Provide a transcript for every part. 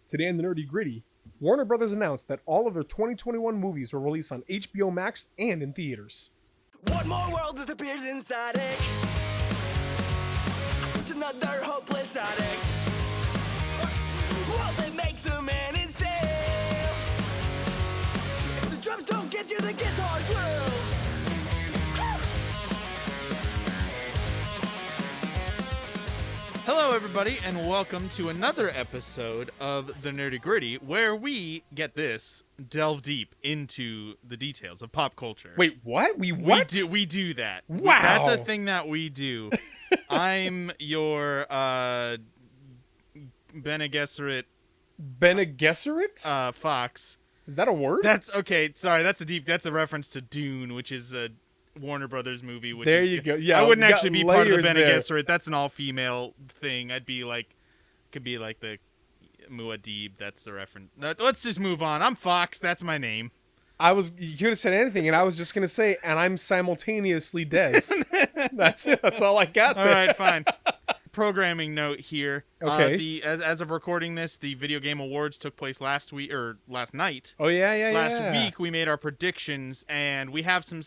Today in the Nerdy Gritty, Warner Brothers announced that all of their 2021 movies will release on HBO Max and in theaters. One more world disappears inside it. Just another hopeless addict. Well, that makes a man instead. If the drums don't get you, the guitars will. Hello, everybody, and welcome to another episode of The Nerdy Gritty, where we, get this, delve deep into the details of pop culture. Wait, what? What? We do that. Wow. That's a thing that we do. I'm your Bene Gesserit Bene Gesserit? Fox. Is that a word? That's okay. Sorry, that's a reference to Dune, which is a Warner Brothers movie. Which there is, you go. Yeah, I wouldn't we got actually be part of the Bene there. Gesserit. That's an all-female thing. I'd be like, could be like the Muad'Dib. That's the reference. No, let's just move on. I'm Fox. That's my name. You could have said anything, and I was just gonna say, and I'm simultaneously Des. That's it. That's all I got. All right, fine. Programming note here. Okay. As of recording this, the Video Game Awards took place last night. Oh yeah. Last week we made our predictions, and we have some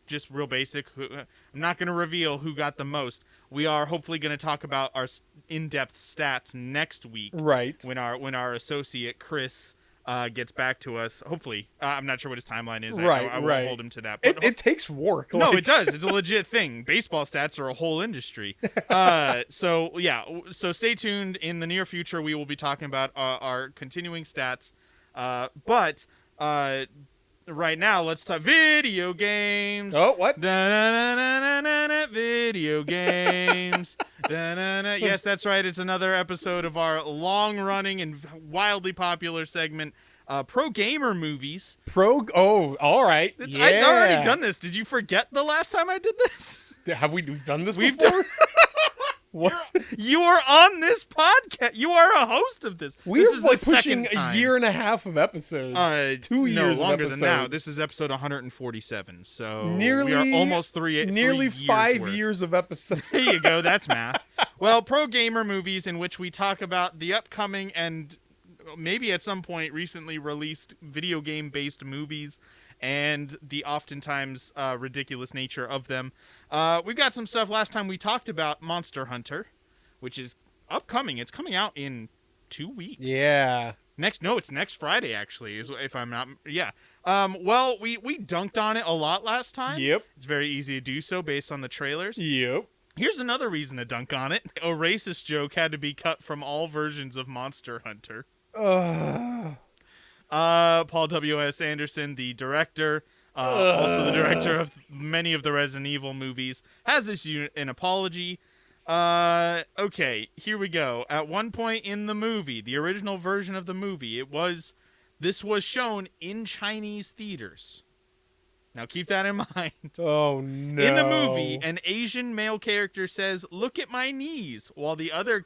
just real basic. I'm not going to reveal who got the most. We are hopefully going to talk about our in-depth stats next week. Right. When our associate Chris gets back to us. Hopefully, I'm not sure what his timeline is. I won't hold him to that. But it takes work. No, it does. It's a legit thing. Baseball stats are a whole industry. So stay tuned. In the near future, we will be talking about our continuing stats. But right now, let's talk video games. Oh, what? Video games. Yes, that's right. It's another episode of our long-running and wildly popular segment, Pro Gamer Movies. Oh, all right. Yeah. I've already done this. Did you forget the last time I did this? Have we done this We've before? done. What? You are on this podcast. You are a host of this. We This are is like the pushing second a time. year and a half of episodes. 2 years no, longer of than now. episodes. This is episode 147. So nearly we are almost three nearly years 5 worth. years of episodes. There you go. That's math. Well, Pro Gamer Movies, in which we talk about the upcoming and maybe at some point recently released video game based movies and the oftentimes ridiculous nature of them. We've got some stuff. Last time we talked about Monster Hunter, which is upcoming. It's coming out in 2 weeks. Yeah. It's next Friday, actually, if I'm not... Yeah. Well, we dunked on it a lot last time. Yep. It's very easy to do so based on the trailers. Yep. Here's another reason to dunk on it. A racist joke had to be cut from all versions of Monster Hunter. Paul W.S. Anderson, the director, also the director of many of the Resident Evil movies, has issued an apology. Okay, here we go. At one point in the movie, the original version of the movie, this was shown in Chinese theaters. Now keep that in mind. Oh no. In the movie, an Asian male character says, "Look at my knees," while the other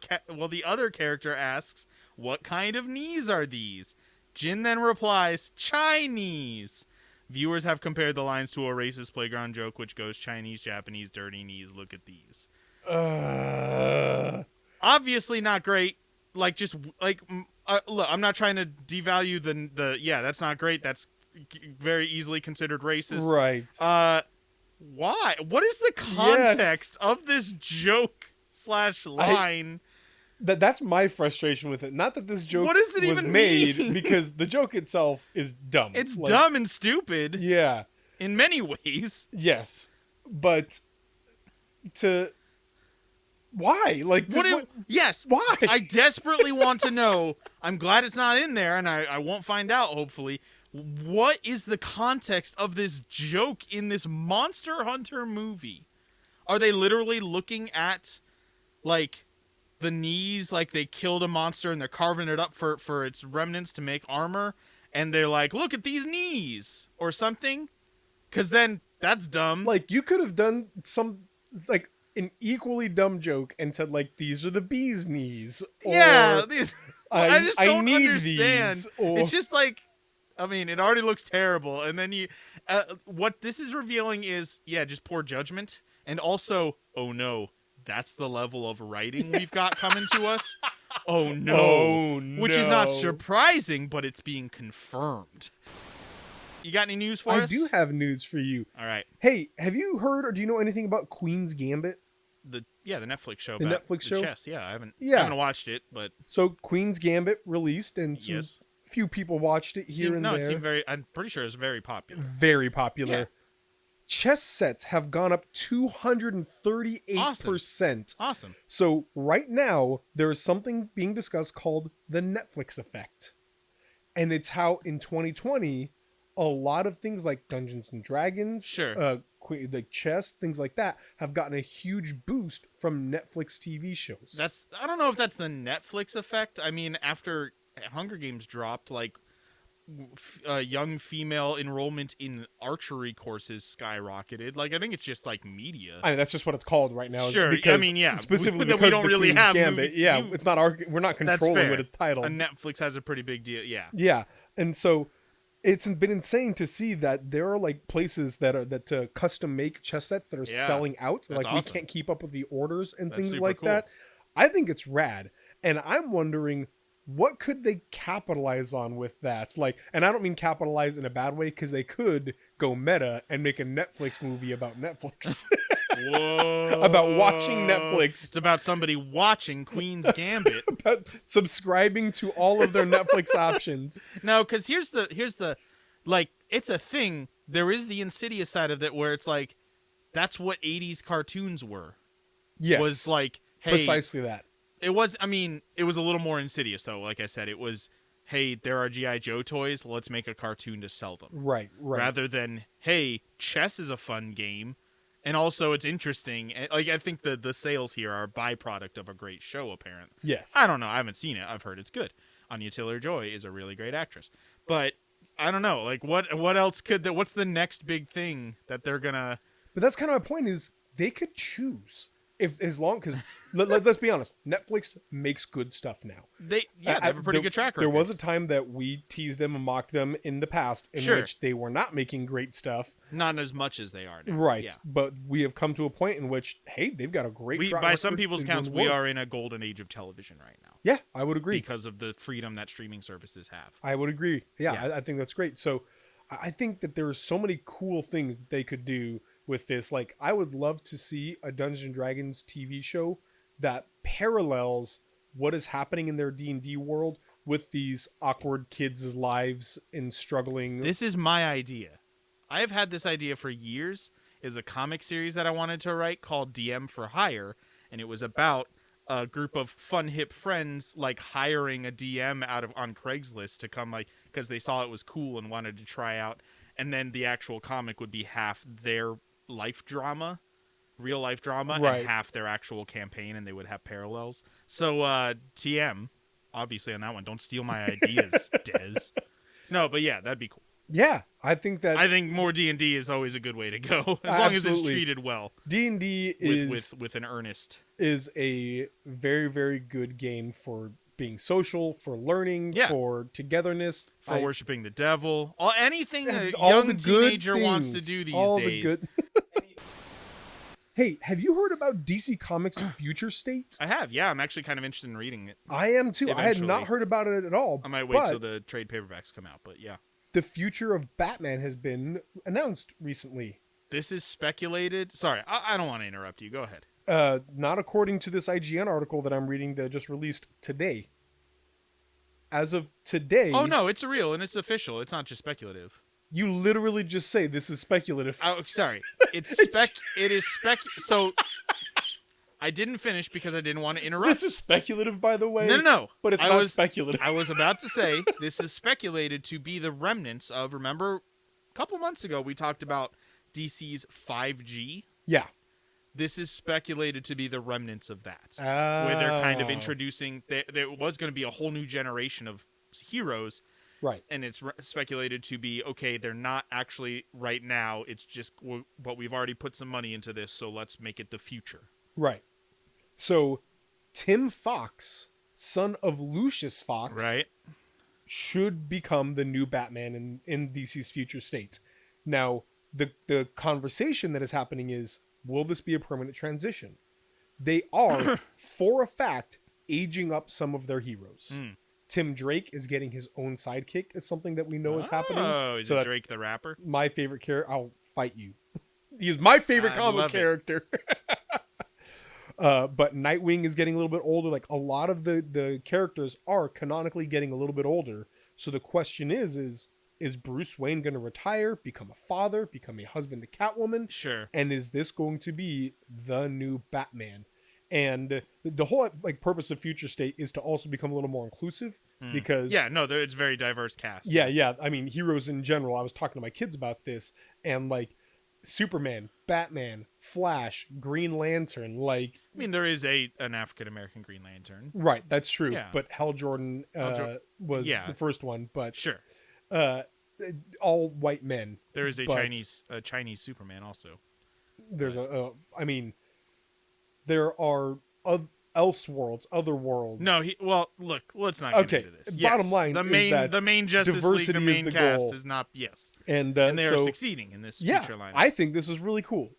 character asks, "What kind of knees are these?" Jin then replies, "Chinese." Viewers have compared the lines to a racist playground joke which goes, "Chinese, Japanese, dirty knees, look at these." Obviously not great. Look, I'm not trying to devalue that's not great. That's very easily considered racist. Right. Why? What is the context of this joke / line? That's my frustration with it. Not that this joke What does it was even made, mean? because the joke itself is dumb. It's dumb and stupid. Yeah. In many ways. Yes. But why? Yes. Why? I desperately want to know. I'm glad it's not in there, and I won't find out, hopefully. What is the context of this joke in this Monster Hunter movie? Are they literally looking at, the knees, like they killed a monster and they're carving it up for its remnants to make armor, and they're like, "Look at these knees," or something? Because then that's dumb. You could have done an equally dumb joke and said, these are the bee's knees. Yeah, or, I just don't need understand. these, or... It's just it already looks terrible, and then what this is revealing is, just poor judgment, and also, oh no, that's the level of writing we've got coming to us. Oh no. Oh, Which is not no. surprising, but it's being confirmed. You got any news for I us? do have news for you. All right. Hey, have you heard or do you know anything about Queen's Gambit? The Netflix show. The about Netflix the show? chess. Yeah, I haven't watched it, but So Queen's Gambit released, and some yes. few people watched it here and there. It seemed very. I'm pretty sure it's very popular. Very popular. Yeah. Chess sets have gone up 238%. Awesome. So right now there is something being discussed called the Netflix effect. And it's how in 2020 a lot of things like Dungeons and Dragons, Sure. like chess, things like that have gotten a huge boost from Netflix TV shows. I don't know if that's the Netflix effect. I mean, after Hunger Games dropped, like young female enrollment in archery courses skyrocketed. Like, I think it's just like media. I mean, that's just what it's called right now. Sure, Because, I mean, yeah. Specifically That because we don't the really Queen's have Gambit. movie- Yeah, you- it's not we're not That's controlling fair. what it's titled. Netflix has a pretty big deal. Yeah. Yeah, and so it's been insane to see that there are like places that custom make chess sets that are Yeah, selling out. that's Like awesome. we can't keep up with the orders and That's things super like cool. that. I think it's rad, and I'm wondering what could they capitalize on with that. Like, and I don't mean capitalize in a bad way because they could go meta and make a Netflix movie about Netflix. Whoa. About watching Netflix. It's about somebody watching Queen's Gambit. About subscribing to all of their Netflix options. No, because here's the like, it's a thing. There is the insidious side of it where it's like, that's what 80s cartoons were. Yes, Was like, hey, precisely that. it was a little more insidious though. Like I said, it was, hey, there are GI Joe toys, let's make a cartoon to sell them. Right. Rather than, hey, chess is a fun game and also it's interesting. And, like, I think the sales here are a byproduct of a great show, apparently. Yes. I don't know, I haven't seen it. I've heard it's good. Anya Taylor-Joy is a really great actress. But I don't know, like, what else what's the next big thing that they're gonna... But that's kind of my point is they could choose as long because let's be honest, Netflix makes good stuff now. They have a pretty good track record. There was a time that we teased them and mocked them in the past in Sure. which they were not making great stuff. Not as much as they are now. Right. Yeah. But we have come to a point in which, hey, they've got a great track By record some people's in counts, doing we work. are in a golden age of television right now. Yeah, I would agree. Because of the freedom that streaming services have. I would agree. Yeah, Yeah. I think that's great. So I think that there are so many cool things that they could do with this. Like, I would love to see a Dungeons and Dragons TV show that parallels what is happening in their D&D world with these awkward kids' lives and struggling. This is my idea. I have had this idea for years. Is a comic series that I wanted to write called DM for Hire, and it was about a group of fun hip friends like hiring a DM on Craigslist to come, like, because they saw it was cool and wanted to try out, and then the actual comic would be half their life drama, real life drama, Right. and half their actual campaign, and they would have parallels. So TM, obviously on that one, don't steal my ideas, Dez. No, but yeah, that'd be cool. Yeah, I think that I think more D&D is always a good way to go, as long as it's Absolutely. treated well D&D is with an earnest. is a very, very good game for being social, for learning, Yeah. for togetherness, For worshiping the devil, anything a all young the good teenager wants to things, do these all days. The good... Hey, have you heard about DC Comics' Future State? I have, yeah. I'm actually kind of interested in reading it. I am too. I had not Eventually. heard about it at all. I might wait but till the trade paperbacks come out, but yeah. the future of Batman has been announced recently. This is speculated. Sorry, I don't want to interrupt you. Go ahead. Not according to this IGN article that I'm reading that just released today. As of today, Oh no, it's real and it's official. It's not just speculative. you literally just say this is speculative. Oh, sorry. It is spec. So I didn't finish because I didn't want to interrupt. This is speculative, by the way. No. But it's I not was- speculative. I was about to say this is speculated to be the remnants of. Remember, a couple months ago we talked about DC's 5G. Yeah. This is speculated to be the remnants of that, where they're kind of Oh. introducing. There was going to be a whole new generation of heroes, Right. and it's speculated to be okay. They're not actually right now. It's just, but we've already put some money into this, so let's make it the future. Right. So, Tim Fox, son of Lucius Fox, Right. should become the new Batman in DC's future state. Now, the conversation that is happening is, will this be a permanent transition? They are, for a fact, aging up some of their heroes. Tim Drake is getting his own sidekick. It's something that we know is happening. Oh, is So it that's Drake the rapper? my favorite character. I'll fight you. He's my favorite I comic love it. character. But Nightwing is getting a little bit older. Like a lot of the characters are canonically getting a little bit older. So the question is Bruce Wayne going to retire, become a father, become a husband to Catwoman? Sure. And is this going to be the new Batman? And the whole like purpose of Future State is to also become a little more inclusive because Yeah, no, it's very diverse cast. yeah. I mean, heroes in general. I was talking to my kids about this, and like Superman, Batman, Flash, Green Lantern, like I mean, there is an African American Green Lantern. right, that's true. Yeah. But Hal Jordan was yeah. the first one, but Sure. all white men. There is a But Chinese Superman also. There's I mean, there are other worlds. No, look, let's not get Okay, into this. bottom line the is main that the main Justice League, diversity the is main the cast goal. is not and they are so, succeeding in this yeah, future lineup. I think this is really cool.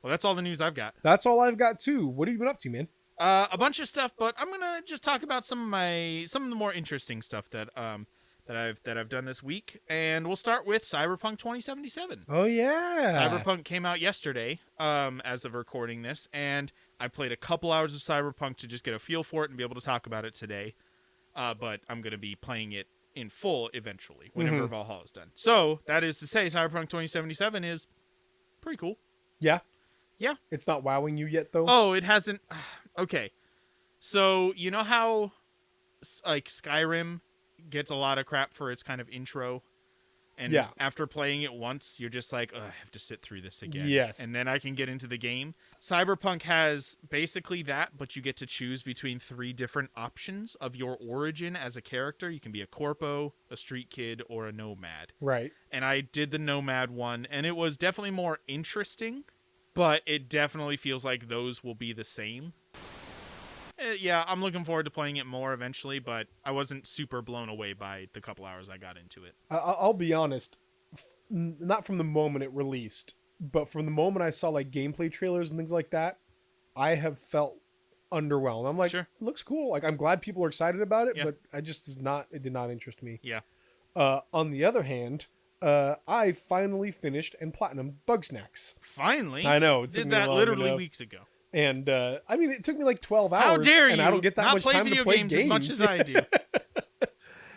Well, that's all the news I've got. That's all I've got too. What have you been up to, man? A bunch of stuff, but I'm gonna just talk about some of the more interesting stuff that I've done this week, and we'll start with Cyberpunk 2077. Oh yeah, Cyberpunk came out yesterday, as of recording this, and I played a couple hours of Cyberpunk to just get a feel for it and be able to talk about it today. But I'm gonna be playing it in full eventually, whenever Valhalla is done. So that is to say, Cyberpunk 2077 is pretty cool. Yeah. Yeah. It's not wowing you yet, though? Oh, it hasn't. Okay. So, you know how, like, Skyrim gets a lot of crap for its kind of intro? And Yeah. after playing it once, you're just like, I have to sit through this again. Yes. And then I can get into the game. Cyberpunk has basically that, but you get to choose between 3 different options of your origin as a character. You can be a corpo, a street kid, or a nomad. Right. And I did the nomad one, and it was definitely more interesting, but it definitely feels like those will be the same. Yeah, I'm looking forward to playing it more eventually, but I wasn't super blown away by the couple hours I got into it. I'll be honest, not from the moment it released, but from the moment I saw like gameplay trailers and things like that, I have felt underwhelmed. I'm like, Sure. It looks cool. Like I'm glad people are excited about it, Yeah. but it did not interest me. Yeah. On the other hand, I finally finished and platinumed Bugsnax. Finally? I know. It took Did me that long literally enough. weeks ago. And I mean, it took me like 12 hours. How dare you and I don't get that not much play time video to play games as much as I do.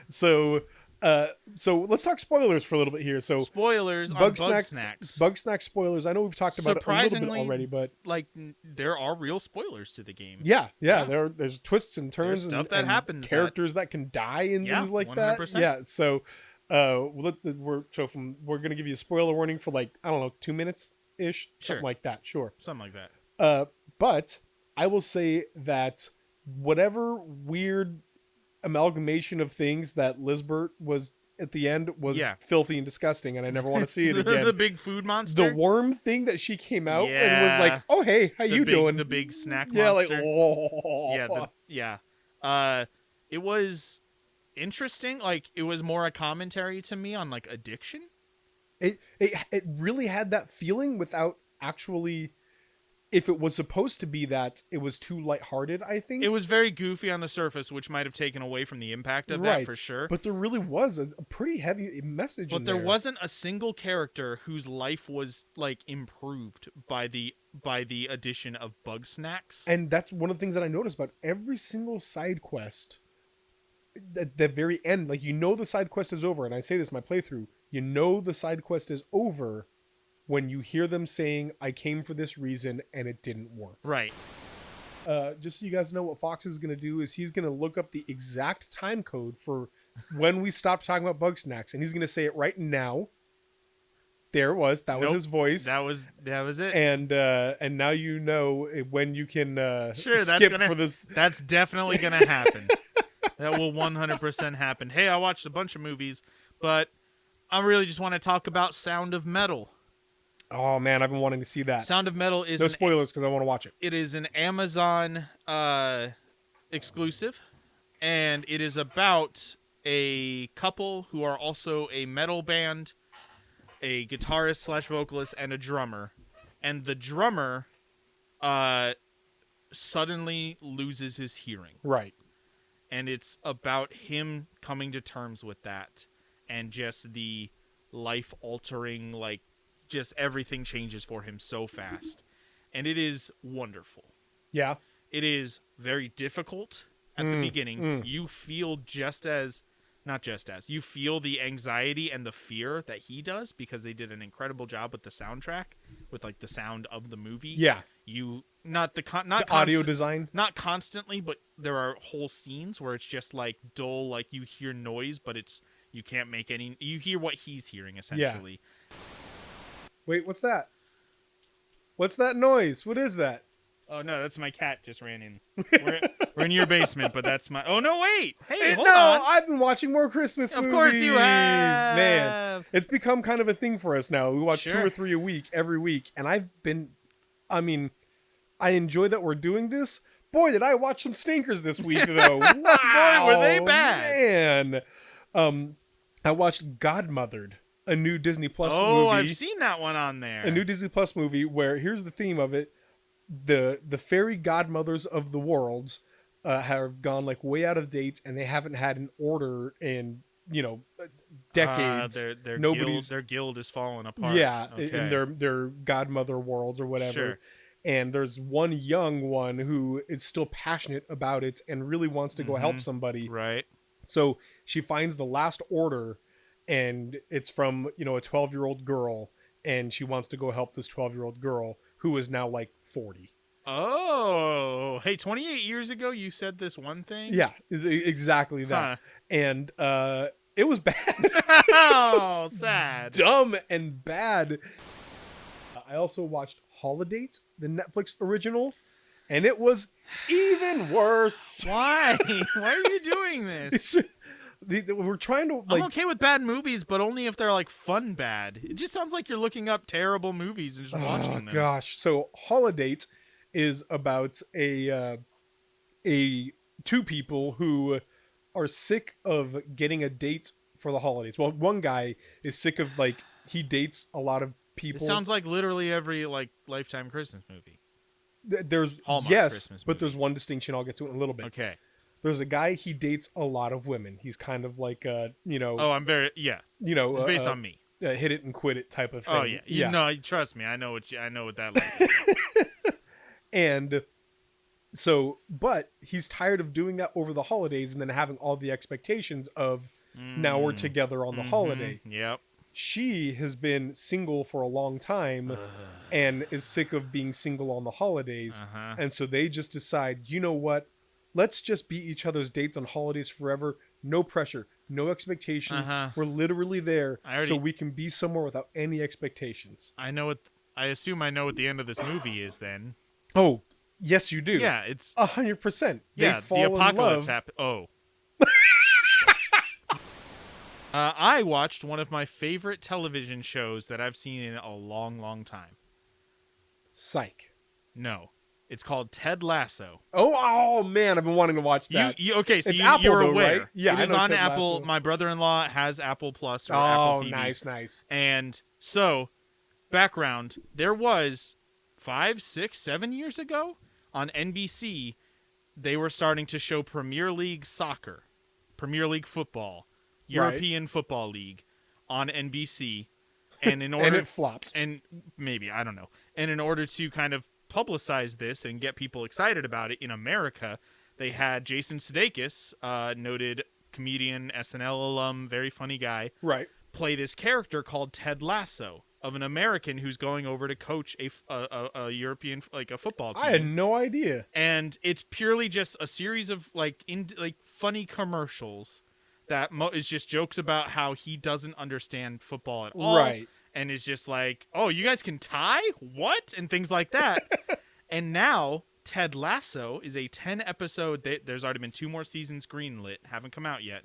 So let's talk spoilers for a little bit here. So Spoilers on Bugsnax Bugsnax. spoilers. I know we've talked about it a little bit Surprisingly, already, but like, there are real spoilers to the game. yeah. Yeah. There's twists and turns There's stuff and, that and happens characters that can die and Yeah, things like 100%. that. Yeah. So we're gonna give you a spoiler warning for like, I don't know, 2 minutes ish, Sure. something like that. Sure. Something like that. But I will say that whatever weird amalgamation of things that Lisbert was at the end was Yeah. filthy and disgusting, and I never want to see it again. The big food monster? The worm thing that she came out and Yeah. was like, "Oh hey, how you doing?" The big snack yeah, monster. like oh Yeah. It was interesting. Like, it was more a commentary to me on, like, addiction. it really had that feeling without actually. If it was supposed to be that, it was too lighthearted, I think. It was very goofy on the surface, which might have taken away from the impact of that for sure. But there really was a pretty heavy message But in there there. wasn't a single character whose life was, like, improved by the addition of Bugsnax. And that's one of the things that I noticed about every single side quest. At the very end, like, you know the side quest is over, and I say this in my playthrough, you know the side quest is over when you hear them saying, "I came for this reason and it didn't work." Right. Just so you guys know, what Fox is going to do is he's going to look up the exact time code for when we stopped talking about Bugsnax, and he's going to say it right now. There it was. That was Nope. his voice. That was it. And now you know when you can Sure, skip for this. That's definitely gonna happen. That will 100% happen. Hey, I watched a bunch of movies, but I really just want to talk about Sound of Metal. Oh man, I've been wanting to see that. Sound of Metal is No spoilers because I want to watch it. It is an Amazon exclusive, and it is about a couple who are also a metal band, a guitarist / vocalist, and a drummer. And the drummer suddenly loses his hearing. Right. And it's about him coming to terms with that, and just the life-altering, like, just everything changes for him so fast. And it is wonderful. Yeah. It is very difficult at the beginning. You feel you feel the anxiety and the fear that he does, because they did an incredible job with the soundtrack, with like the sound of the movie. Yeah. The audio design. Not constantly, but there are whole scenes where it's just like dull, like you hear noise, but you can't make any. You hear what he's hearing essentially. Yeah. Wait, what's that? What's that noise? What is that? Oh no, that's my cat just ran in. We're in your basement, but that's my. Oh no, wait! Hey, hold no, on. I've been watching more Christmas movies. Of course you have. Man, it's become kind of a thing for us now. We watch 2 Sure. or 3 a week, every week, and I enjoy that we're doing this. Boy, did I watch some stinkers this week, though. Wow, Boy, were they bad. Man. I watched Godmothered, a new Disney Plus movie. Oh, I've seen that one on there. A new Disney Plus movie where, here's the theme of it. The fairy godmothers of the worlds have gone like way out of date, and they haven't had an order in decades. Their guild is falling apart. Yeah, Okay. in their godmother worlds or whatever. Sure. And there's one young one who is still passionate about it and really wants to go help somebody. Right. So she finds the last order, and it's from a 12-year-old girl, and she wants to go help this 12-year-old girl who is now like 40. Oh, hey, 28 years ago you said this one thing? Yeah, exactly that. Huh. And it was bad. Oh, sad. Dumb and bad. I also watched Holidate, the Netflix original, and it was even worse. Why? Why are you doing this? We're trying to I'm okay with bad movies, but only if they're like fun bad. It just sounds like you're looking up terrible movies and just watching them. Gosh. So Holidate is about a two people who are sick of getting a date for the holidays. Well, one guy is sick of he dates a lot of people. It sounds like literally every Lifetime Christmas movie. There's Hallmark Christmas but movie. there's one distinction. I'll get to it in a little bit. Okay. There's a guy, he dates a lot of women. He's kind of like Oh, I'm very It's based on me. Hit it and quit it type of thing. Oh yeah. No, trust me. I know what that like is. And so, but he's tired of doing that over the holidays and then having all the expectations of now we're together on the holiday. Yep. She has been single for a long time and is sick of being single on the holidays. And so they just decide, you know what? Let's just be each other's dates on holidays forever. No pressure, no expectation. We're literally there so we can be somewhere without any expectations. I assume I know what the end of this movie is then. Oh, yes, you do. Yeah, it's 100%. Yeah, the apocalypse happened. Oh. I watched one of my favorite television shows that I've seen in a long, long time. Psych. No. It's called Ted Lasso. Oh man, I've been wanting to watch that. Okay, so it's Apple, you're though, aware. Right? Yeah, it is I know on Ted Apple. Lasso. My brother-in-law has Apple Plus or Apple TV. Nice. And so, background, there was 5, 6, 7 years ago on NBC, they were starting to show Premier League soccer, Premier League football, European Football League on NBC. And in order and it flopped. And maybe, I don't know. And in order to kind of publicize this and get people excited about it in America, they had Jason Sudeikis, noted comedian, SNL alum, very funny guy, play this character called Ted Lasso of an American who's going over to coach a European a football team. I had no idea. And it's purely just a series of funny commercials that is just jokes about how he doesn't understand football at all. Right. And is just like, oh, you guys can tie? What? And things like that. And now Ted Lasso is a 10-episode. There's already been 2 more seasons greenlit, haven't come out yet.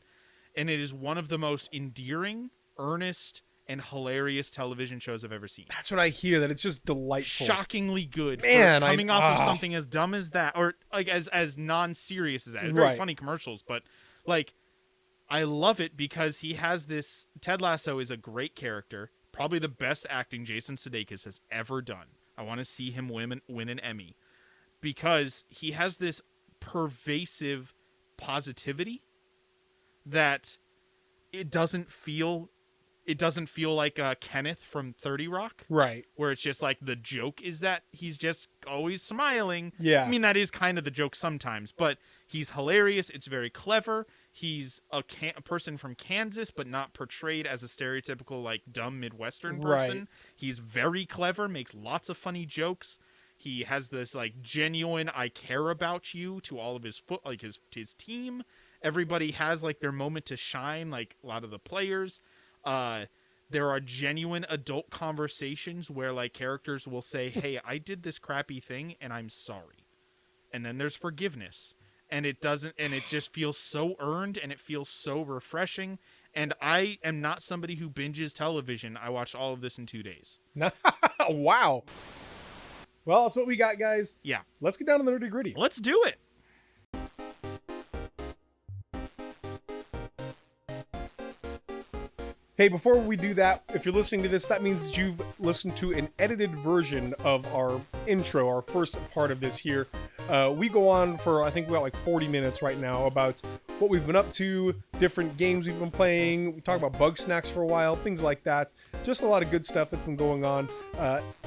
And it is one of the most endearing, earnest, and hilarious television shows I've ever seen. That's what I hear, that it's just delightful. Shockingly good. Man, for coming off of something as dumb as that, or as non-serious as that. Very funny commercials, but I love it because he has this. Ted Lasso is a great character. Probably the best acting Jason Sudeikis has ever done. I want to see him win an Emmy. because he has this pervasive positivity that it doesn't feel like Kenneth from 30 Rock, Right. where it's just like the joke is that he's just always smiling. Yeah. I mean, that is kind of the joke sometimes, but he's hilarious. It's very clever. He's a person from Kansas, but not portrayed as a stereotypical, like, dumb Midwestern person. Right. He's very clever, makes lots of funny jokes. He has this, like, genuine I care about you to all of his his team. Everybody has, like, their moment to shine, like a lot of the players. There are genuine adult conversations where, like, characters will say, hey, I did this crappy thing and I'm sorry. And then there's forgiveness. And it just feels so earned, and it feels so refreshing. And I am not somebody who binges television. I watched all of this in 2 days. Wow. Well, that's what we got, guys. Yeah. Let's get down to the nitty gritty. Let's do it. Hey, before we do that, if you're listening to this, that means that you've listened to an edited version of our intro, our first part of this here. We go on for, I think we got like 40 minutes right now about what we've been up to, different games we've been playing. We talk about Bugsnax for a while, things like that. Just a lot of good stuff that's been going on.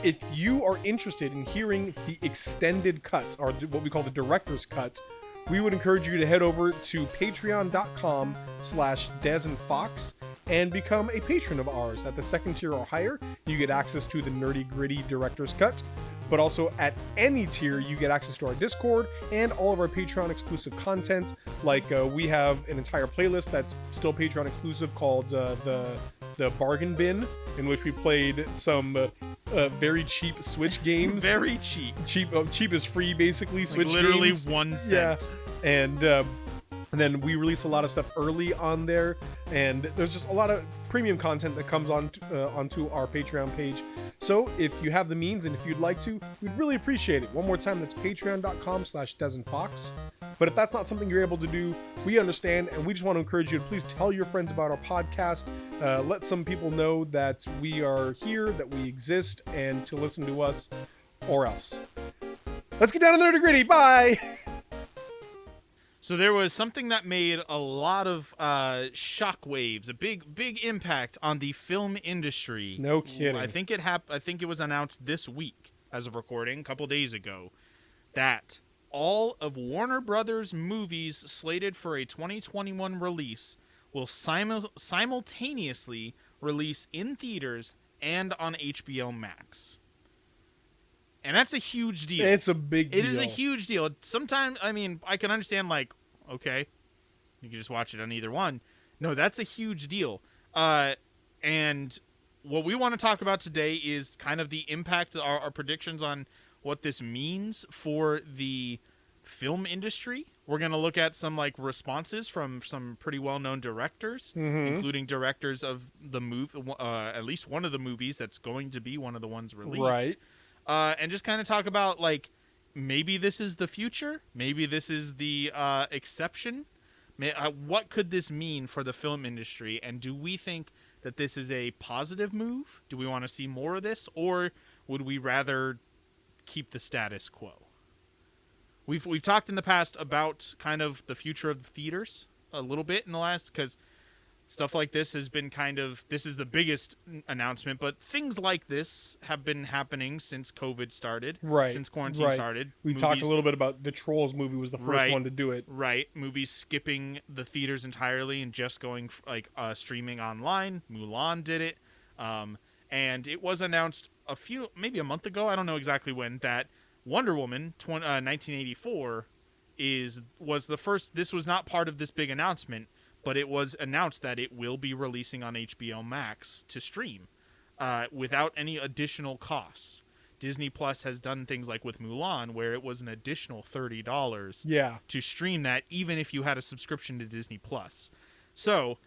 If you are interested in hearing the extended cuts, or what we call the director's cut, we would encourage you to head over to patreon.com/DesandFox and become a patron of ours. At the second tier or higher, you get access to the nerdy gritty director's cut. But also at any tier, you get access to our Discord and all of our Patreon exclusive content. Like we have an entire playlist that's still Patreon exclusive called the Bargain Bin, in which we played some very cheap Switch games. Very cheap. Cheap is free, basically. Switch literally games. 1 cent. Yeah, and then we release a lot of stuff early on there, and there's just a lot of premium content that comes on onto our Patreon page. So if you have the means and if you'd like to, we'd really appreciate it. One more time, that's patreon.com/DesandFox. But if that's not something you're able to do, we understand, and we just want to encourage you to please tell your friends about our podcast. Let some people know that we are here, that we exist, and to listen to us, or else. Let's get down to the nitty gritty. Bye! So there was something that made a lot of shockwaves, a big impact on the film industry. No kidding. I think it was announced this week, as of recording, a couple days ago, that all of Warner Brothers movies slated for a 2021 release will simultaneously release in theaters and on HBO Max. And that's a huge deal. It's a big deal. It is a huge deal. Sometimes, I mean, I can understand, like, okay, you can just watch it on either one. No, that's a huge deal. And what we want to talk about today is kind of the impact, our predictions on what this means for the film industry. We're going to look at some, like, responses from some pretty well-known directors, including directors of the movie, at least one of the movies that's going to be one of the ones released. Right. And just kind of talk about, like, maybe this is the future. Maybe this is the exception. What could this mean for the film industry? And do we think that this is a positive move? Do we want to see more of this? Or would we rather keep the status quo? We've talked in the past about kind of the future of the theaters a little bit in the last, because stuff like this has been this is the biggest announcement, but things like this have been happening since COVID started, right? Since quarantine started. We talked a little bit about the Trolls movie was the first one to do it. Right. Movies skipping the theaters entirely and just going streaming online. Mulan did it. And it was announced maybe a month ago, I don't know exactly when, that Wonder Woman 1984 was the first. This was not part of this big announcement, but it was announced that it will be releasing on HBO Max to stream without any additional costs. Disney Plus has done things like with Mulan, where it was an additional $30 to stream that, even if you had a subscription to Disney Plus. So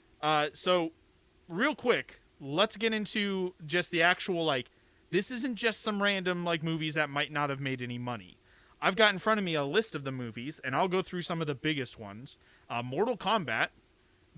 real quick, let's get into just the actual, like, this isn't just some random, like, movies that might not have made any money. I've got in front of me a list of the movies, and I'll go through some of the biggest ones. Mortal Kombat.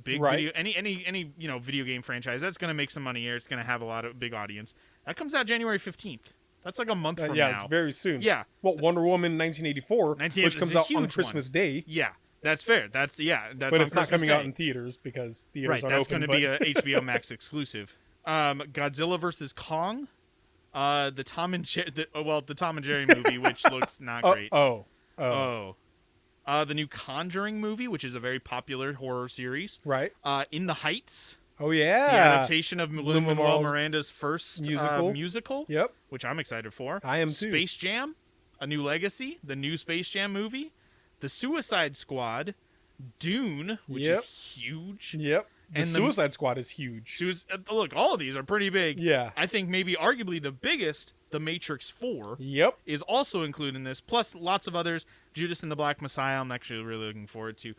Big video, any video game franchise that's going to make some money here. It's going to have a lot of big audience. That comes out January 15th. That's like a month from yeah, now. it's very soon. Yeah. Well, Wonder Woman 1984, 1984 which comes is a out on huge Christmas one. Day. Yeah, that's fair. That's But on it's not Christmas coming Day. out in theaters because theaters Right, aren't that's open. going to be a HBO Max exclusive. Godzilla versus Kong, the Tom and Jerry movie, which looks not great. The new Conjuring movie, which is a very popular horror series. Right. In the Heights. Oh, yeah. The adaptation of Lin-Manuel Miral's Miranda's first musical. Yep. Which I'm excited for. I am too. Space Jam, A New Legacy, the new Space Jam movie. The Suicide Squad, Dune, which is huge. Yep. The And Suicide Squad is huge. Look, all of these are pretty big. Yeah. I think maybe arguably the biggest, The Matrix 4, Yep. is also included in this, plus lots of others. Judas and the Black Messiah, I'm actually really looking forward to.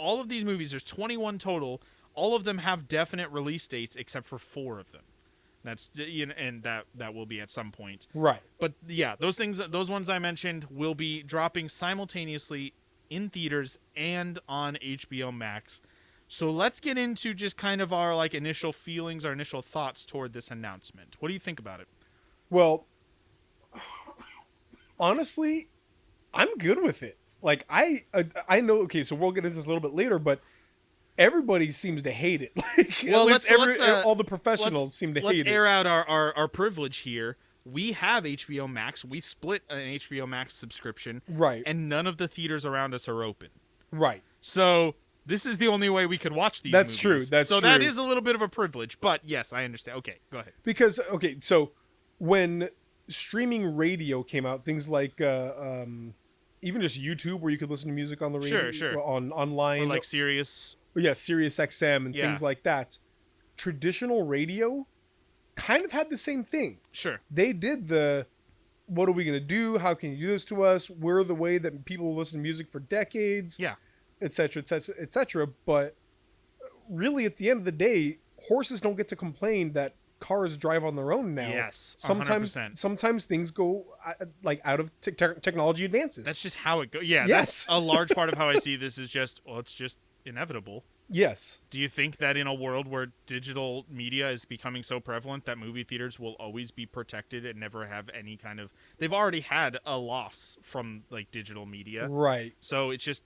All of these movies, there's 21 total. All of them have definite release dates except for 4 of them. That's and that will be at some point. Right. But yeah, those ones I mentioned will be dropping simultaneously in theaters and on HBO Max. So let's get into just kind of our initial feelings, our initial thoughts toward this announcement. What do you think about it? Well, honestly, I'm good with it. I know. Okay, so we'll get into this a little bit later, but everybody seems to hate it. All the professionals seem to hate it. Let's air out our privilege here. We have HBO Max. We split an HBO Max subscription. Right. And none of the theaters around us are open. Right. So this is the only way we could watch these That's movies. true. That's so true. that is a little bit of a privilege. But yes, I understand. Okay, go ahead. Because, so when streaming radio came out, things like even just YouTube where you could listen to music on the radio. Sure. Online. Or Sirius. Sirius XM and things like that. Traditional radio kind of had the same thing. Sure. They did what are we going to do? How can you do this to us? We're the way that people listen to music for decades. Yeah. Et cetera, et cetera, et cetera. But really, at the end of the day, horses don't get to complain that cars drive on their own now. Yes, 100%. Sometimes things go out of technology advances. That's just how it goes. Yeah, yes. That's a large part of how I see this is it's just inevitable. Yes. Do you think that in a world where digital media is becoming so prevalent that movie theaters will always be protected and never have any kind of... They've already had a loss from digital media. Right. So it's just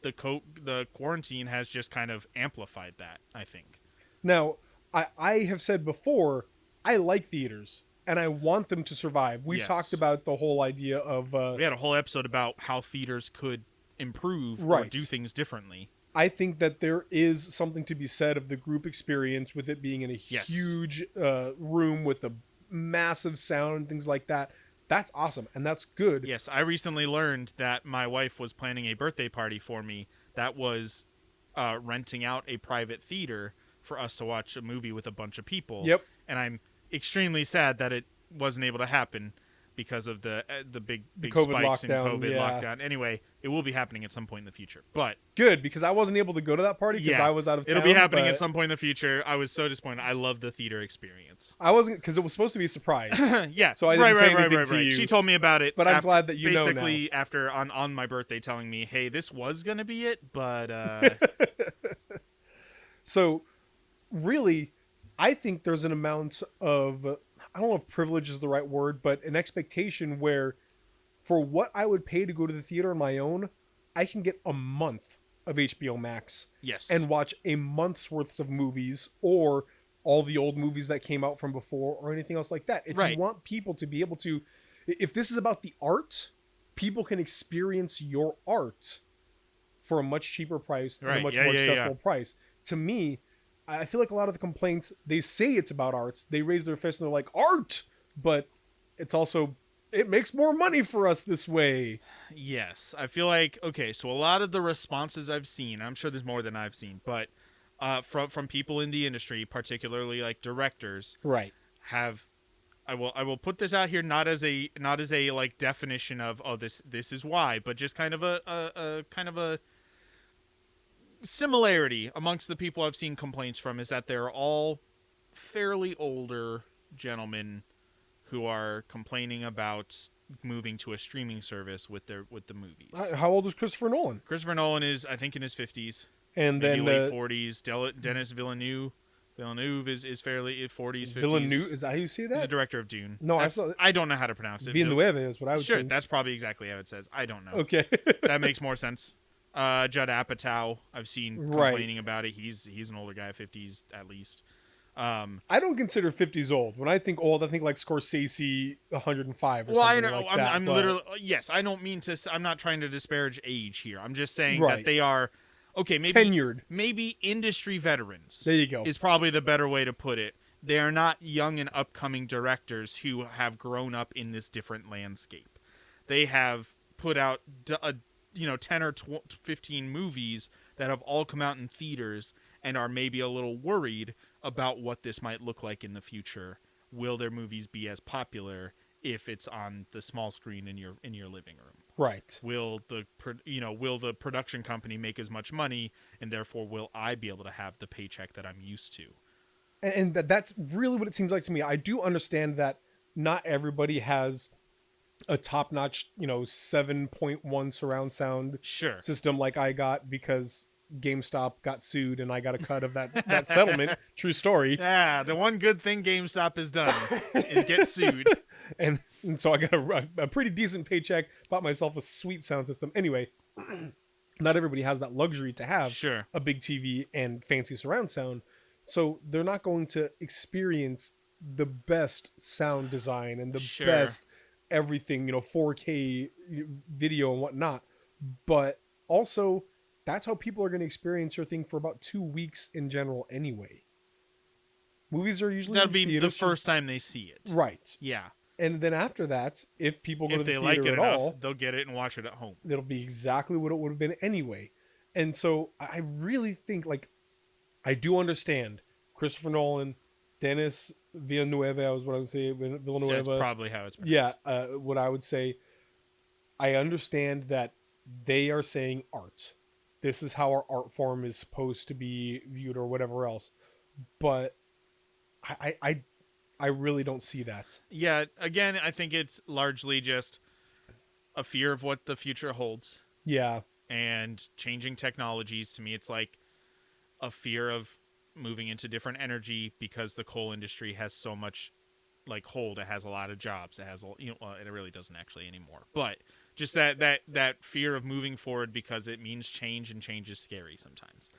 the quarantine has just kind of amplified that, I think. Now, I have said before, I like theaters and I want them to survive. We've talked about the whole idea of... we had a whole episode about how theaters could improve or do things differently. I think that there is something to be said of the group experience with it being in a huge room with a massive sound and things like that. That's awesome, and that's good. Yes, I recently learned that my wife was planning a birthday party for me that was renting out a private theater for us to watch a movie with a bunch of people. Yep. And I'm extremely sad that it wasn't able to happen because of the big COVID spikes in lockdown, COVID lockdown. Anyway, it will be happening at some point in the future. But good, because I wasn't able to go to that party because I was out of town. It'll be happening at some point in the future. I was so disappointed. I love the theater experience. I wasn't, because it was supposed to be a surprise. Yeah. So I didn't say anything to you. She told me about it. But I'm glad that you know now. Basically, after on my birthday telling me, hey, this was going to be it, but... So, really, I think there's an amount of... I don't know if privilege is the right word, but an expectation where for what I would pay to go to the theater on my own, I can get a month of HBO Max. Yes. And watch a month's worth of movies or all the old movies that came out from before or anything else like that. If you want people to be able to, if this is about the art, people can experience your art for a much cheaper price and a much more accessible price. To me, I feel like a lot of the complaints, they say it's about arts. They raise their fist and they're like, art! But it's also, it makes more money for us this way. Yes. I feel like, okay, so a lot of the responses I've seen, I'm sure there's more than I've seen, but from people in the industry, particularly directors, have... I will put this out here not as a definition of this is why, but just kind of a similarity amongst the people I've seen complaints from is that they're all fairly older gentlemen who are complaining about moving to a streaming service with the movies. How old is Christopher Nolan? Christopher Nolan is, I think, in his 50s, and maybe then late 40s. Denis Villeneuve, Villeneuve is fairly 40s, 50s. Villeneuve, is that how you say He's the that? director of Dune. No, I saw. I don't know how to pronounce it. Villeneuve is what I would Sure, think. that's probably exactly how it says. I don't know. Okay. That makes more sense. Judd Apatow, I've seen complaining about it. He's an older guy, 50s at least. I don't consider 50s old. When I think old, I think like Scorsese 105 or Well, I something know. like that. I'm but- literally yes. I don't mean to. I'm not trying to disparage age here. I'm just saying Right. that they are okay. Maybe tenured. maybe industry veterans. There you go. Is probably the better way to put it. They are not young and upcoming directors who have grown up in this different landscape. They have put out 10 or 15 movies that have all come out in theaters and are maybe a little worried about what this might look like in the future. Will their movies be as popular if it's on the small screen in your living room? Right. Will the production company make as much money, and therefore will I be able to have the paycheck that I'm used to? And that's really what it seems like to me. I do understand that not everybody has a top-notch, 7.1 surround sound Sure. system like I got because GameStop got sued and I got a cut of that settlement. True story. Yeah, the one good thing GameStop has done is get sued. And so I got a pretty decent paycheck, bought myself a sweet sound system. Anyway, not everybody has that luxury to have Sure. a big TV and fancy surround sound. So they're not going to experience the best sound design and the Sure. best everything, 4K video and whatnot. But also, that's how people are going to experience your thing for about 2 weeks in general anyway. Movies are usually That'll be in the theaters first time they see it. right. Yeah. And then after that, if people go If to the they theater like it at enough, all, they'll get it and watch it at home. it'll be exactly what it would have been anyway. And so I really think, I do understand Christopher Nolan, Denis Villeneuve, I was what I would say, Villeneuve. That's probably how it's pronounced. Yeah, what I would say, I understand that they are saying art. This is how our art form is supposed to be viewed or whatever else. But I really don't see that. Yeah, again, I think it's largely just a fear of what the future holds Yeah. and changing technologies. To me, it's like a fear of moving into different energy because the coal industry has so much hold. It has a lot of jobs. It has it really doesn't actually anymore. But just that fear of moving forward because it means change, and change is scary sometimes.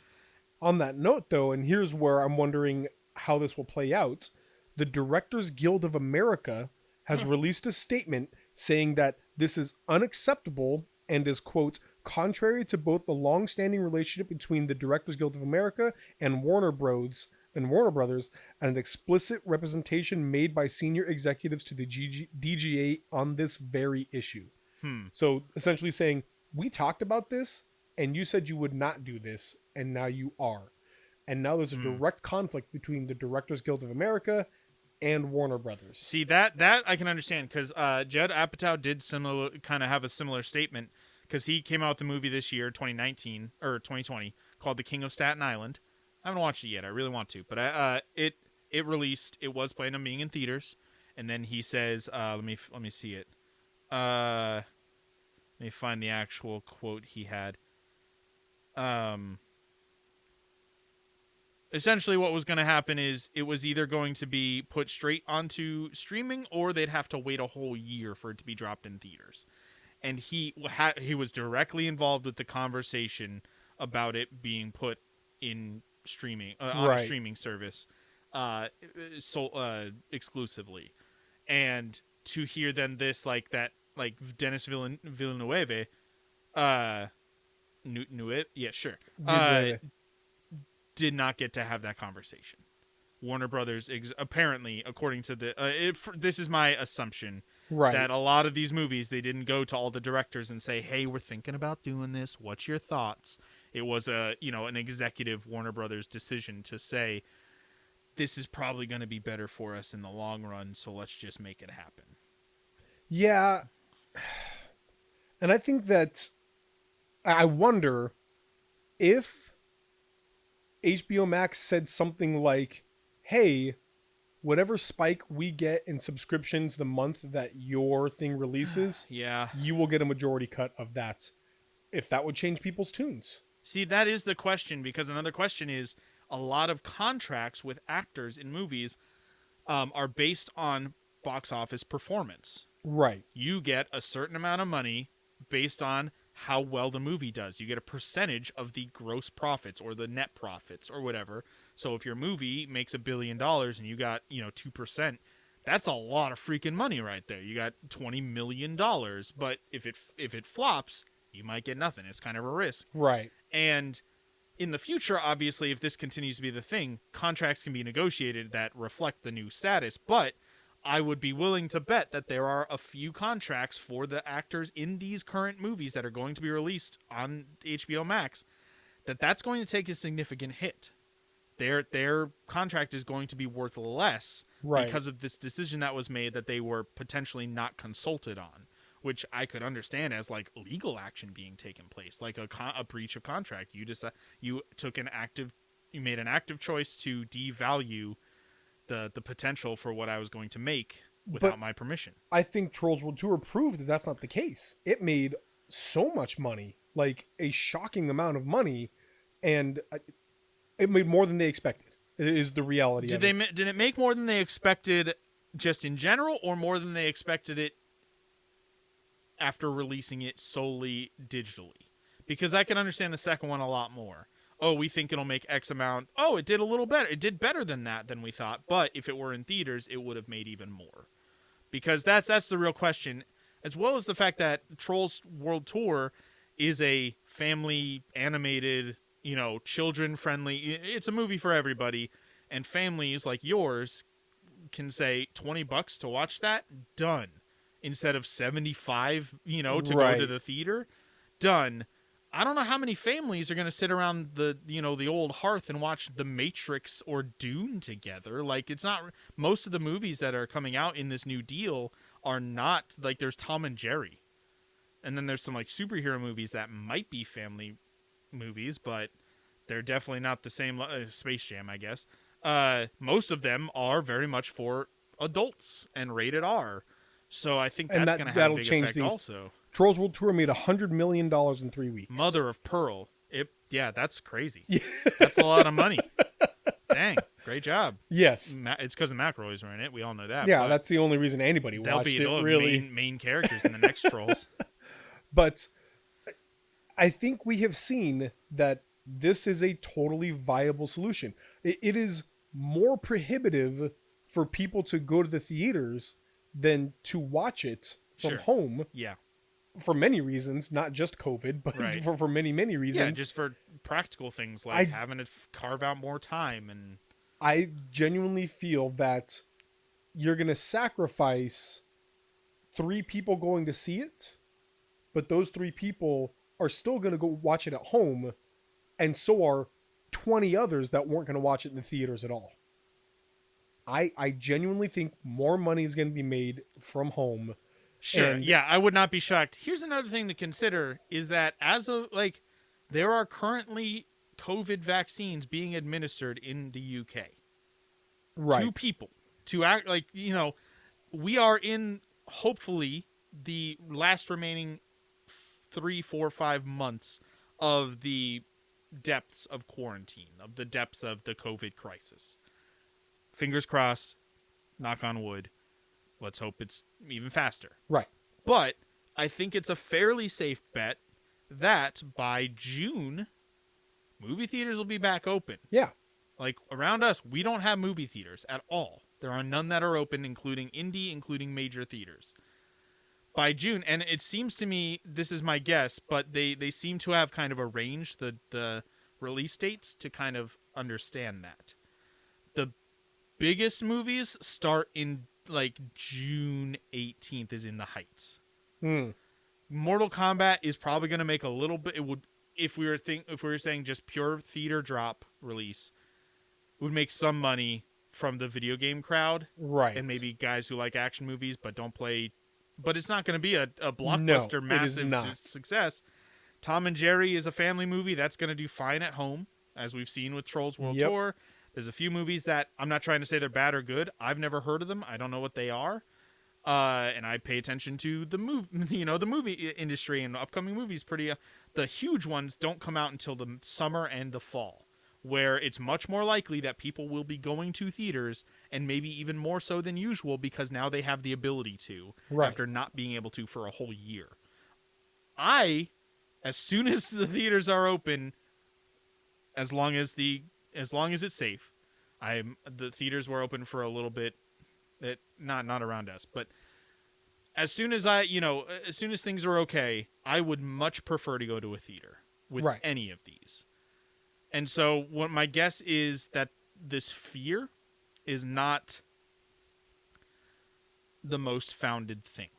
On that note, though, and here's where I'm wondering how this will play out, the Directors Guild of America has released a statement saying that this is unacceptable and is, quote, contrary to both the long-standing relationship between the Directors Guild of America and Warner Brothers, and an explicit representation made by senior executives to the DGA on this very issue. So essentially saying, we talked about this, and you said you would not do this, and now you are. And now there's a direct conflict between the Directors Guild of America and Warner Brothers. See, that I can understand because Judd Apatow did have a similar statement because he came out with a movie this year, 2019 or 2020, called The King of Staten Island. I haven't watched it yet. I really want to, but it released. It was planned on being in theaters, and then he says, let me see it. Let me find the actual quote he had. Essentially what was going to happen is it was either going to be put straight onto streaming or they'd have to wait a whole year for it to be dropped in theaters. And he was directly involved with the conversation about it being put in streaming on a streaming service exclusively. And to hear then this Denis Villeneuve yeah, sure. Did not get to have that conversation. Warner Brothers, apparently, according to this is my assumption, that a lot of these movies, they didn't go to all the directors and say, hey, we're thinking about doing this. What's your thoughts? It was an executive Warner Brothers decision to say, this is probably going to be better for us in the long run, so let's just make it happen. Yeah. And I think that I wonder if HBO Max said something like, hey, whatever spike we get in subscriptions the month that your thing releases, yeah, you will get a majority cut of that. If that would change people's tunes. See, that is the question, because another question is, a lot of contracts with actors in movies are based on box office performance. Right. You get a certain amount of money based on how well the movie does. You get a percentage of the gross profits or the net profits or whatever. So if your movie makes $1 billion and you got, 2%, that's a lot of freaking money right there. You got $20 million. But if it flops, you might get nothing. It's kind of a risk. Right. And in the future, obviously, if this continues to be the thing, contracts can be negotiated that reflect the new status. But I would be willing to bet that there are a few contracts for the actors in these current movies that are going to be released on HBO Max that's going to take a significant hit. Their contract is going to be worth less because of this decision that was made that they were potentially not consulted on, which I could understand as like legal action being taken place, like a breach of contract. You made an active choice to devalue the potential for what I was going to make without my permission. I think Trolls World Tour proved that that's not the case. It made so much money, like a shocking amount of money, and it made more than they expected. Is the reality. Did it make more than they expected, just in general, or more than they expected it after releasing it solely digitally? Because I can understand the second one a lot more. Oh, we think it'll make X amount. Oh, it did a little better. It did better than that than we thought. But if it were in theaters, it would have made even more. Because that's the real question, as well as the fact that Trolls World Tour is a family animated, children friendly. It's a movie for everybody, and families like yours can say $20 to watch that. Done. Instead of 75, to go to the theater. Done. I don't know how many families are going to sit around the old hearth and watch The Matrix or Dune together. Like, it's not, most of the movies that are coming out in this new deal are not, like, there's Tom and Jerry. And then there's some, like, superhero movies that might be family movies, but they're definitely not the same, Space Jam, I guess. Most of them are very much for adults and rated R. So I think that's going to have a big effect also. Trolls World Tour made $100 million in 3 weeks. Mother of pearl. That's crazy. Yeah. That's a lot of money. Dang, great job. Yes. It's because the McElroys are in it. We all know that. Yeah, that's the only reason anybody watched it, really. Main characters in the next Trolls. But I think we have seen that this is a totally viable solution. It is more prohibitive for people to go to the theaters than to watch it from home. Yeah. For many reasons, not just COVID, but for many, many reasons. Yeah, just for practical things like having to carve out more time. And I genuinely feel that you're going to sacrifice 3 people going to see it, but those 3 people are still going to go watch it at home, and so are 20 others that weren't going to watch it in the theaters at all. I genuinely think more money is going to be made from home. Sure. Yeah, I would not be shocked. Here's another thing to consider is that there are currently COVID vaccines being administered in the UK. Right. 2 people to act we are in hopefully the last remaining 3, 4, 5 months of the depths of quarantine, of the depths of the COVID crisis. Fingers crossed, knock on wood. Let's hope it's even faster. Right. But I think it's a fairly safe bet that by June, movie theaters will be back open. Yeah. Like, around us, we don't have movie theaters at all. There are none that are open, including indie, including major theaters. By June, and it seems to me, this is my guess, but they seem to have kind of arranged the release dates to kind of understand that. The biggest movies start in June 18th is in the Heights. Mortal Kombat is probably going to make a little bit. It would, if we were saying just pure theater drop release, would make some money from the video game crowd, right? And maybe guys who like action movies but don't play. But it's not going to be a blockbuster, massive success. Tom and Jerry is a family movie that's going to do fine at home, as we've seen with Trolls World Tour. There's a few movies that I'm not trying to say they're bad or good. I've never heard of them. I don't know what they are. And I pay attention to the movie industry and upcoming movies. The huge ones don't come out until the summer and the fall, where it's much more likely that people will be going to theaters, and maybe even more so than usual because now they have the ability to, Right. after not being able to for a whole year. As soon as the theaters are open, as long as it's safe, the theaters were open for a little bit, not around us, but as soon as as soon as things are okay, I would much prefer to go to a theater with Right. any of these. And so what my guess is that this fear is not the most founded thing.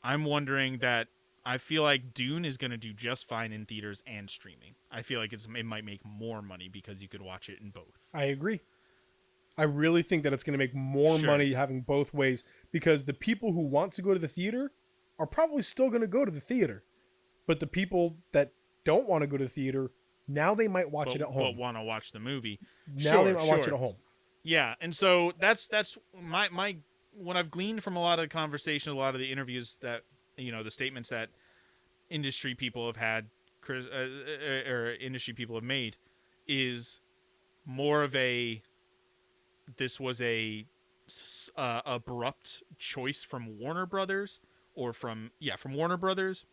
I'm wondering that I feel like Dune is going to do just fine in theaters and streaming. I feel like it might make more money because you could watch it in both. I agree. I really think that it's going to make more Sure. money having both ways, because the people who want to go to the theater are probably still going to go to the theater. But the people that don't want to go to the theater, now they might watch it at home. But want to watch the movie. Now they might watch it at home. Yeah, and so that's my what I've gleaned from a lot of the conversation, a lot of the interviews that the statements that industry people have had, or industry people have made, is more of this was a abrupt choice from Warner Brothers, or from Warner Brothers.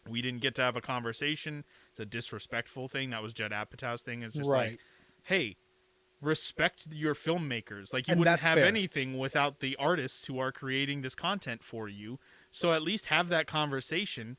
We didn't get to have a conversation. It's a disrespectful thing. That was Judd Apatow's thing. It's just Right. like, hey, respect your filmmakers. Like, you And wouldn't that's have fair. anything without the artists who are creating this content for you. So at least have that conversation.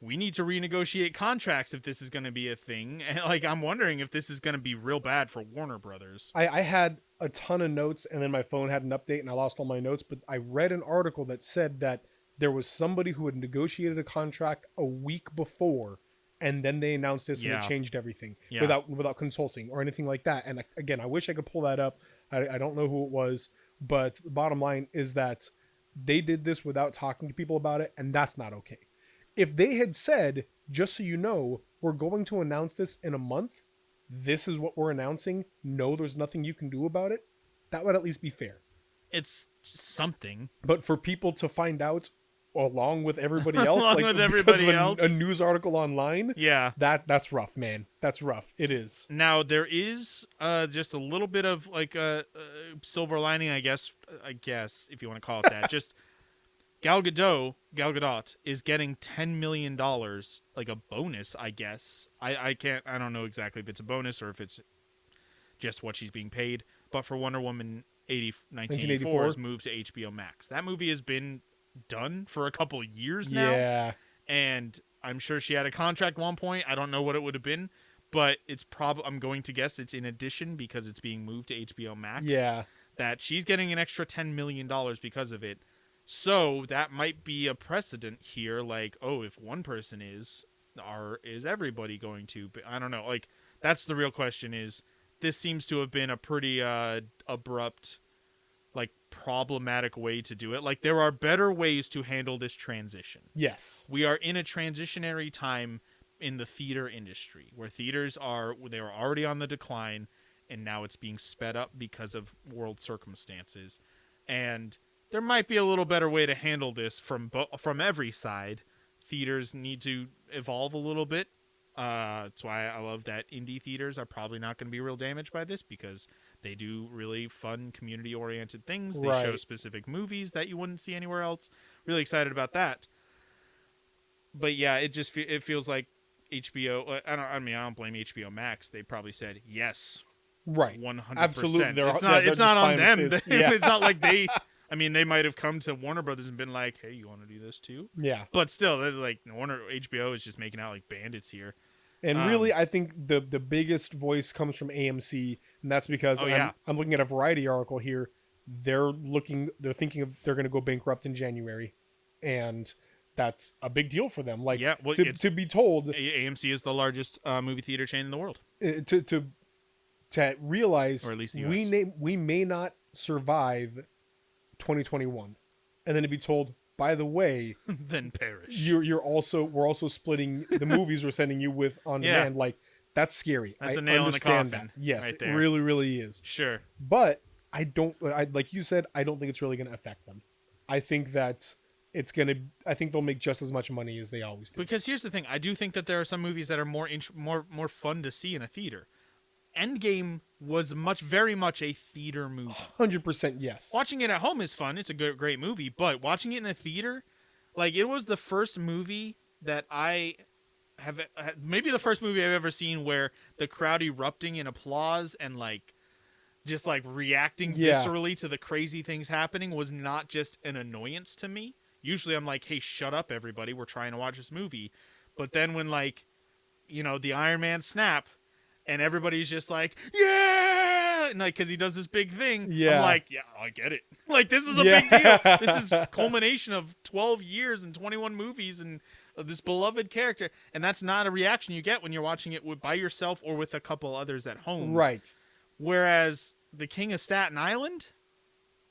We need to renegotiate contracts if this is going to be a thing. And I'm wondering if this is going to be real bad for Warner Brothers. I had a ton of notes, and then my phone had an update and I lost all my notes, but I read an article that said that there was somebody who had negotiated a contract a week before, and then they announced this and Yeah. it changed everything Yeah. without consulting or anything like that. And again, I wish I could pull that up. I don't know who it was, but the bottom line is that they did this without talking to people about it, and that's not okay. If they had said, just so you know, we're going to announce this in a month, this is what we're announcing, no, there's nothing you can do about it, that would at least be fair. It's something. But for people to find out along with everybody else, Along like with because everybody of else. a news article online, Yeah. that's rough, man. That's rough. It is. Now there is just a little bit of silver lining, I guess if you want to call it that. Just Gal Gadot is getting $10 million, like a bonus, I guess. I don't know exactly if it's a bonus or if it's just what she's being paid. But for Wonder Woman 1984's move to HBO Max, that movie has been done for a couple of years now. Yeah. And I'm sure she had a contract at one point. I don't know what it would have been, but it's I'm going to guess it's in addition because it's being moved to HBO Max. Yeah. That she's getting an extra $10 million because of it. So that might be a precedent here. Like, oh, if one person is everybody going to? But I don't know. Like, that's the real question. Is this seems to have been a pretty abrupt, like, problematic way to do it. Like, there are better ways to handle this transition. Yes. We are in a transitionary time in the theater industry where theaters they were already on the decline, and now it's being sped up because of world circumstances. And there might be a little better way to handle this from every side. Theaters need to evolve a little bit. That's why I love that indie theaters are probably not going to be real damaged by this, because they do really fun, community-oriented things. They show Right. specific movies that you wouldn't see anywhere else. Really excited about that. But yeah, it feels like HBO. I don't blame HBO Max. They probably said yes, Right. 100%. Absolutely. It's not just on fine them. with this. Yeah. It's not like they. I mean, they might have come to Warner Brothers and been like, "Hey, you want to do this too?" Yeah. But still, they're like, HBO is just making out like bandits here. And really, I think the biggest voice comes from AMC, and that's because I'm looking at a Variety article here. They're thinking they're going to go bankrupt in January, and that's a big deal for them. Like, Yeah, well, to be told, AMC is the largest movie theater chain in the world. to realize, Or at least the we may not survive 2021, and then to be told, by the way, Then perish. we're also splitting the movies we're sending you with on demand. Like, that's scary. That's I a nail in the understand coffin. that. Yes, right it there. really, really is. Sure. But like you said, I don't think it's really going to affect them. I think that I think they'll make just as much money as they always do. Because here's the thing, I do think that there are some movies that are more fun to see in a theater. Endgame was very much a theater movie. 100% yes. Watching it at home is fun. It's a great movie, but watching it in a theater, like, it was the first movie that I have, maybe the first movie I've ever seen where the crowd erupting in applause and like just like reacting viscerally to the crazy things happening was not just an annoyance to me. Usually I'm like, hey, shut up, everybody. We're trying to watch this movie. But then when, like, you know, the Iron Man snap and everybody's just like, yeah, and like, because he does this big thing. Yeah. I'm like, yeah, I get it. Like, this is a big deal. This is culmination of 12 years and 21 movies and this beloved character. And that's not a reaction you get when you're watching it by yourself or with a couple others at home. Right. Whereas The King of Staten Island,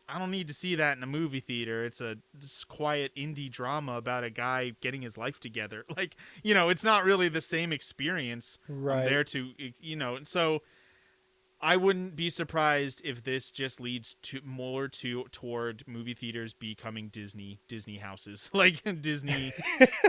I don't need to see that in a movie theater. It's a quiet indie drama about a guy getting his life together. Like, you know, it's not really the same experience. Right. There to, you know, so I wouldn't be surprised if this just leads to more toward movie theaters becoming Disney houses, like Disney,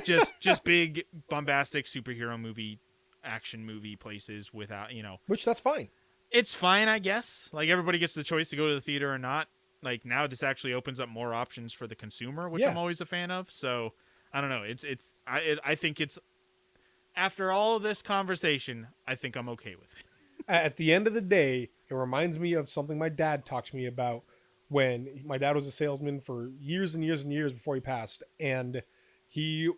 just big bombastic superhero movie, action movie places without, you know, Which that's fine. It's fine, I guess. Like, everybody gets the choice to go to the theater or not. Like, now this actually opens up more options for the consumer, which I'm always a fan of. So I don't know. I think it's, after all of this conversation, I think I'm okay with it. At the end of the day, it reminds me of something my dad talked to me about when my dad was a salesman for years and years and years before he passed. And he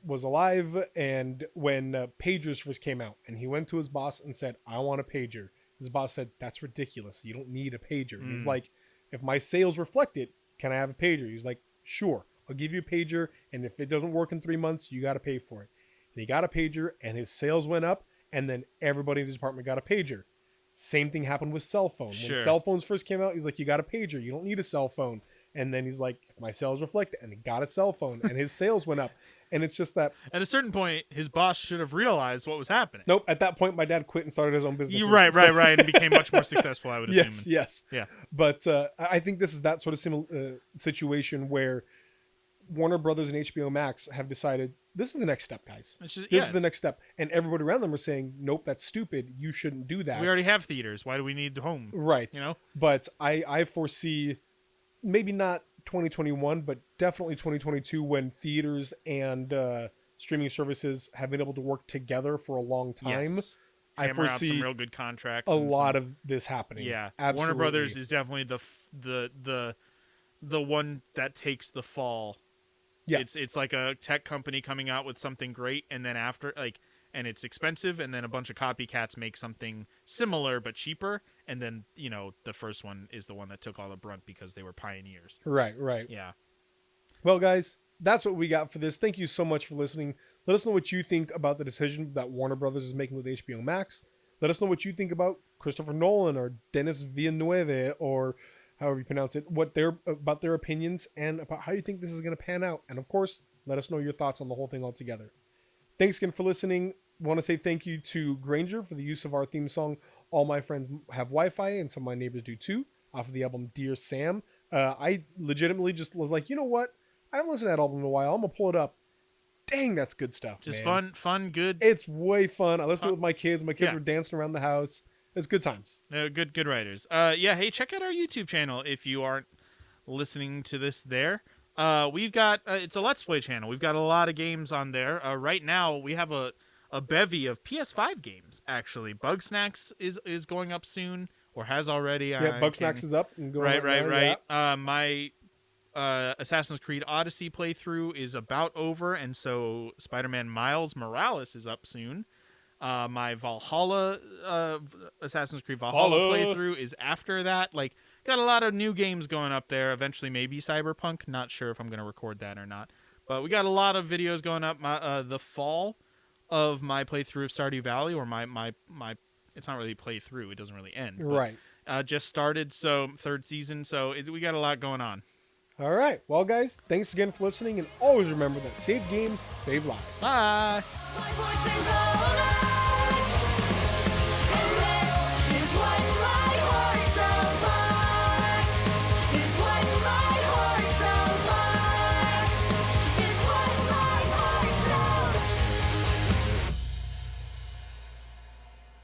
was alive. And when pagers first came out, and he went to his boss and said, I want a pager. His boss said, that's ridiculous. You don't need a pager. He's like, if my sales reflect it, can I have a pager? He's like, sure, I'll give you a pager. And if it doesn't work in 3 months, you got to pay for it. And he got a pager and his sales went up. And then everybody in his department got a pager. Same thing happened with cell phone. Sure. When cell phones first came out, he's like, you got a pager. You don't need a cell phone. And then he's like, if my sales reflect it, and he got a cell phone and his sales went up. And it's just that at a certain point, his boss should have realized what was happening. Nope. At that point, my dad quit and started his own business. Right. And became much more successful, I would assume. Yes. Yeah. But I think this is that sort of situation where Warner Brothers and HBO Max have decided this is the next step, guys. This is the next step. And everybody around them are saying, nope, that's stupid. You shouldn't do that. We already have theaters. Why do we need home? Right. You know? But I foresee maybe not 2021, but definitely 2022 when theaters and streaming services have been able to work together for a long time. Yes. I foresee out some real good contracts. A lot of this happening. Yeah. Absolutely. Warner Brothers is definitely the one that takes the fall. Yeah. It's like a tech company coming out with something great, and then after, like, and it's expensive, and then a bunch of copycats make something similar but cheaper, and then, you know, the first one is the one that took all the brunt because they were pioneers. Right. Yeah. Well, guys, that's what we got for this. Thank you so much for listening. Let us know what you think about the decision that Warner Brothers is making with HBO Max. Let us know what you think about Christopher Nolan or Denis Villeneuve or however you pronounce it, about their opinions and about how you think this is going to pan out. And of course, let us know your thoughts on the whole thing altogether. Thanks again for listening. I want to say thank you to Granger for the use of our theme song, All My Friends Have Wi-Fi, and some of my neighbors do too, off of the album Dear Sam. I legitimately just was like, you know what? I haven't listened to that album in a while. I'm going to pull it up. Dang, that's good stuff, Just man. fun, good. It's way fun. I listened to it with my kids. My kids were dancing around the house. It's good times. Good writers. Hey, check out our YouTube channel if you aren't listening to this there. We've got it's a Let's Play channel. We've got a lot of games on there. Right now we have a bevy of PS5 games. Actually, Bugsnax is going up soon or has already. Bugsnax is up and going. Right. Yeah. My Assassin's Creed Odyssey playthrough is about over, and so Spider-Man Miles Morales is up soon. My Valhalla, Assassin's Creed Valhalla playthrough is after that. Like, got a lot of new games going up there. Eventually, maybe Cyberpunk. Not sure if I'm going to record that or not. But we got a lot of videos going up. The fall of my playthrough of Stardew Valley, or my it's not really playthrough. It doesn't really end. Right. Just started, so third season. So we got a lot going on. All right. Well, guys, thanks again for listening. And always remember that save games, save lives. Bye. My voice sings louder.